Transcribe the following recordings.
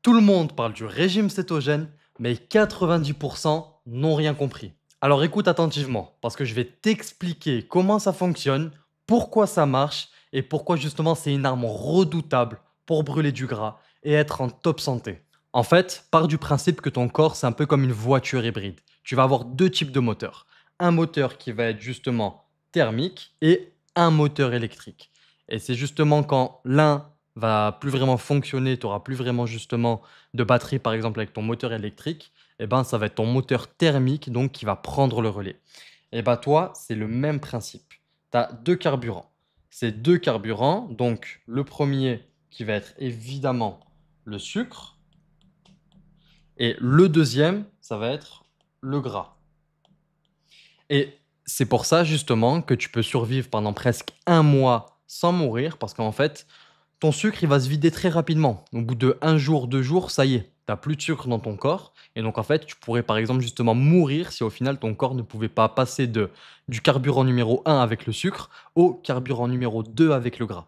Tout le monde parle du régime cétogène, mais 90% n'ont rien compris. Alors écoute attentivement, parce que je vais t'expliquer comment ça fonctionne, pourquoi ça marche, et pourquoi justement c'est une arme redoutable pour brûler du gras et être en top santé. En fait, pars du principe que ton corps, c'est un peu comme une voiture hybride. Tu vas avoir deux types de moteurs. Un moteur qui va être justement thermique et un moteur électrique. Et c'est justement quand l'un va plus vraiment fonctionner, tu auras plus vraiment justement de batterie par exemple avec ton moteur électrique, et ben ça va être ton moteur thermique donc qui va prendre le relais. Et ben toi, c'est le même principe. Tu as deux carburants. Ces deux carburants, donc le premier qui va être évidemment le sucre et le deuxième, ça va être le gras. Et c'est pour ça justement que tu peux survivre pendant presque un mois sans mourir parce qu'en fait, ton sucre, il va se vider très rapidement. Au bout de un jour, 2 jours, ça y est, tu as plus de sucre dans ton corps. Et donc, en fait, tu pourrais par exemple justement mourir si au final ton corps ne pouvait pas passer du carburant numéro 1 avec le sucre au carburant numéro 2 avec le gras.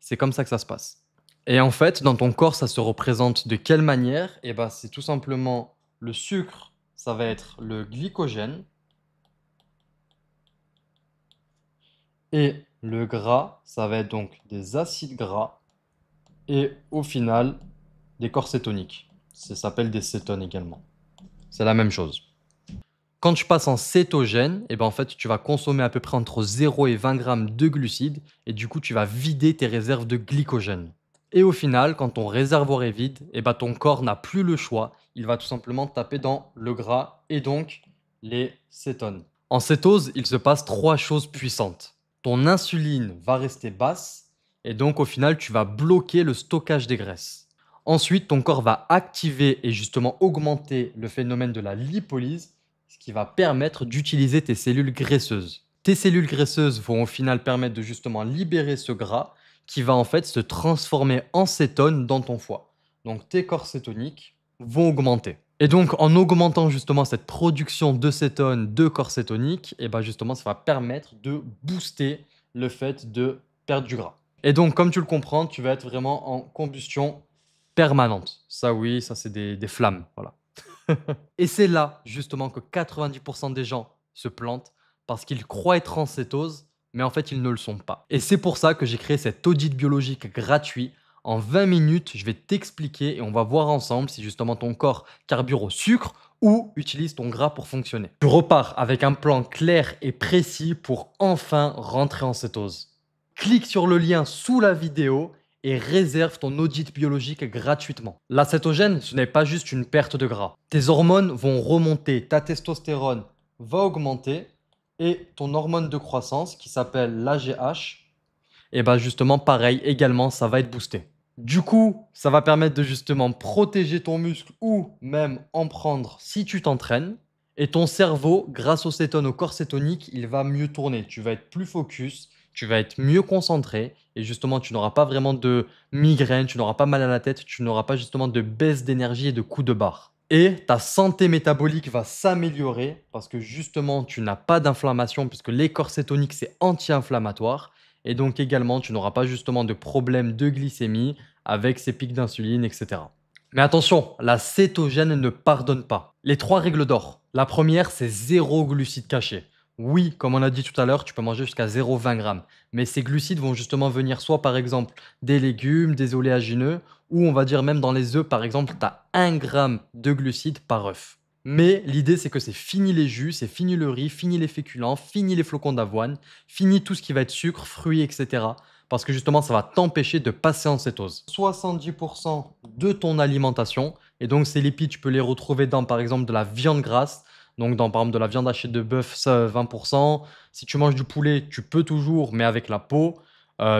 C'est comme ça que ça se passe. Et en fait, dans ton corps, ça se représente de quelle manière? Eh ben, c'est tout simplement le sucre, ça va être le glycogène. Et le gras, ça va être donc des acides gras. Et au final, des corps cétoniques. Ça s'appelle des cétones également. C'est la même chose. Quand tu passes en cétogène, eh ben en fait, tu vas consommer à peu près entre 0 et 20 grammes de glucides et du coup, tu vas vider tes réserves de glycogène. Et au final, quand ton réservoir est vide, eh ben ton corps n'a plus le choix. Il va tout simplement taper dans le gras et donc les cétones. En cétose, il se passe trois choses puissantes. Ton insuline va rester basse et donc au final, tu vas bloquer le stockage des graisses. Ensuite, ton corps va activer et justement augmenter le phénomène de la lipolyse, ce qui va permettre d'utiliser tes cellules graisseuses. Tes cellules graisseuses vont au final permettre de justement libérer ce gras qui va en fait se transformer en cétone dans ton foie. Donc tes corps cétoniques vont augmenter. Et donc en augmentant justement cette production de cétone, de corps cétoniques, et ben justement ça va permettre de booster le fait de perdre du gras. Et donc comme tu le comprends, tu vas être vraiment en combustion permanente. Ça oui, ça c'est des flammes, voilà. Et c'est là, justement, que 90% des gens se plantent parce qu'ils croient être en cétose, mais en fait, ils ne le sont pas. Et c'est pour ça que j'ai créé cet audit biologique gratuit. En 20 minutes, je vais t'expliquer et on va voir ensemble si justement ton corps carbure au sucre ou utilise ton gras pour fonctionner. Tu repars avec un plan clair et précis pour enfin rentrer en cétose. Clique sur le lien sous la vidéo et réserve ton audit biologique gratuitement. La cétogène, ce n'est pas juste une perte de gras. Tes hormones vont remonter, ta testostérone va augmenter et ton hormone de croissance qui s'appelle l'AGH, et ben justement pareil également, ça va être boosté. Du coup, ça va permettre de justement protéger ton muscle ou même en prendre si tu t'entraînes. Et ton cerveau, grâce au cétone, au corps cétonique, il va mieux tourner. Tu vas être plus focus, tu vas être mieux concentré et justement, tu n'auras pas vraiment de migraine, tu n'auras pas mal à la tête, tu n'auras pas justement de baisse d'énergie et de coups de barre. Et ta santé métabolique va s'améliorer parce que justement, tu n'as pas d'inflammation puisque les corps cétoniques, c'est anti-inflammatoire. Et donc également, tu n'auras pas justement de problème de glycémie avec ces pics d'insuline, etc. Mais attention, la cétogène ne pardonne pas. Les trois règles d'or. La première, c'est zéro glucides cachés. Oui, comme on a dit tout à l'heure, tu peux manger jusqu'à 0,20 grammes. Mais ces glucides vont justement venir soit par exemple des légumes, des oléagineux, ou on va dire même dans les œufs, par exemple, tu as 1 gramme de glucides par œuf. Mais l'idée, c'est que c'est fini les jus, c'est fini le riz, fini les féculents, fini les flocons d'avoine, fini tout ce qui va être sucre, fruits, etc. Parce que justement, ça va t'empêcher de passer en cétose. 70% de ton alimentation, et donc ces lipides, tu peux les retrouver dans par exemple de la viande grasse, donc dans par exemple de la viande hachée de bœuf, ça 20%. Si tu manges du poulet, tu peux toujours, mais avec la peau,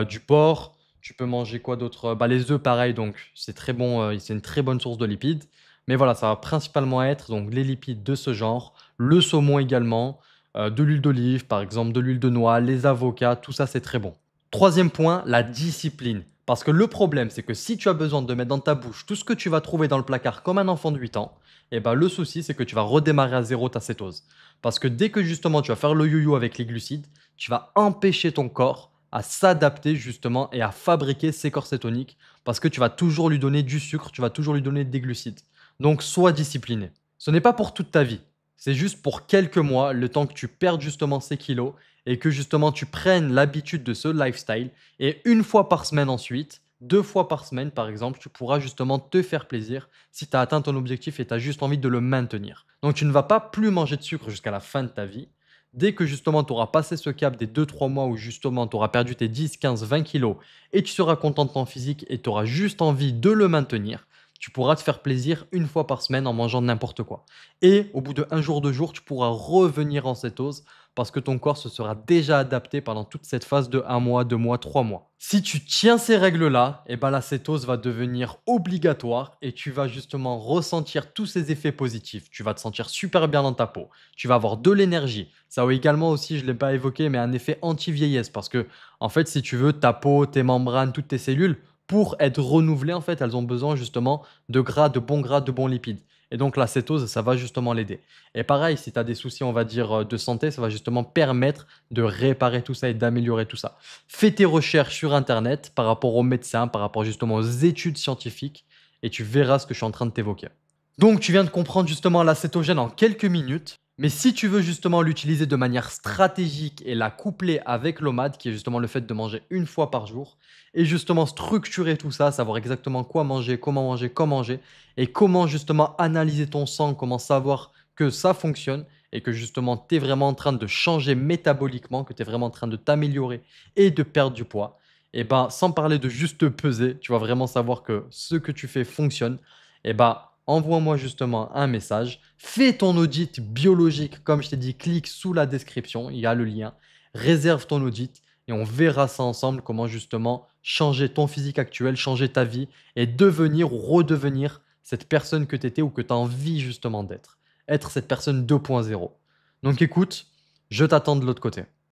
du porc, tu peux manger quoi d'autre? Bah, les œufs, pareil, donc c'est très bon, c'est une très bonne source de lipides. Mais voilà, ça va principalement être donc les lipides de ce genre, le saumon également, de l'huile d'olive, par exemple, de l'huile de noix, les avocats, tout ça, c'est très bon. Troisième point, la discipline. Parce que le problème, c'est que si tu as besoin de mettre dans ta bouche tout ce que tu vas trouver dans le placard comme un enfant de 8 ans, eh ben, le souci, c'est que tu vas redémarrer à zéro ta cétose. Parce que dès que justement tu vas faire le yo-yo avec les glucides, tu vas empêcher ton corps à s'adapter justement et à fabriquer ses corsets toniques parce que tu vas toujours lui donner du sucre, tu vas toujours lui donner des glucides. Donc sois discipliné. Ce n'est pas pour toute ta vie, c'est juste pour quelques mois, le temps que tu perdes justement ces kilos et que justement tu prennes l'habitude de ce lifestyle. Et une fois par semaine ensuite, 2 fois par semaine par exemple, tu pourras justement te faire plaisir si tu as atteint ton objectif et tu as juste envie de le maintenir. Donc tu ne vas pas plus manger de sucre jusqu'à la fin de ta vie. Dès que justement tu auras passé ce cap des 2 3 mois où justement tu auras perdu tes 10, 15, 20 kilos et tu seras content de ton physique et tu auras juste envie de le maintenir, tu pourras te faire plaisir une fois par semaine en mangeant n'importe quoi. Et au bout de un jour, 2 jours, tu pourras revenir en cétose parce que ton corps se sera déjà adapté pendant toute cette phase de 1 mois, 2 mois, 3 mois. Si tu tiens ces règles-là, et ben la cétose va devenir obligatoire et tu vas justement ressentir tous ces effets positifs. Tu vas te sentir super bien dans ta peau. Tu vas avoir de l'énergie. Ça a également aussi, je ne l'ai pas évoqué, mais un effet anti-vieillesse parce que, en fait, si tu veux, ta peau, tes membranes, toutes tes cellules, pour être renouvelées, en fait, elles ont besoin justement de gras, de bons gras, de bons lipides. Et donc la cétose, ça va justement l'aider. Et pareil, si tu as des soucis, on va dire, de santé, ça va justement permettre de réparer tout ça et d'améliorer tout ça. Fais tes recherches sur Internet par rapport aux médecins, par rapport justement aux études scientifiques, et tu verras ce que je suis en train de t'évoquer. Donc tu viens de comprendre justement l'acétogène en quelques minutes. Mais si tu veux justement l'utiliser de manière stratégique et la coupler avec l'OMAD, qui est justement le fait de manger une fois par jour, et justement structurer tout ça, savoir exactement quoi manger, comment manger, et comment justement analyser ton sang, comment savoir que ça fonctionne, et que justement tu es vraiment en train de changer métaboliquement, que tu es vraiment en train de t'améliorer et de perdre du poids, et ben sans parler de juste te peser, tu vas vraiment savoir que ce que tu fais fonctionne, et ben envoie-moi justement un message, fais ton audit biologique, comme je t'ai dit, clique sous la description, il y a le lien, réserve ton audit et on verra ça ensemble, comment justement changer ton physique actuel, changer ta vie et devenir ou redevenir cette personne que tu étais ou que tu as envie justement d'être. Être cette personne 2.0. Donc écoute, je t'attends de l'autre côté.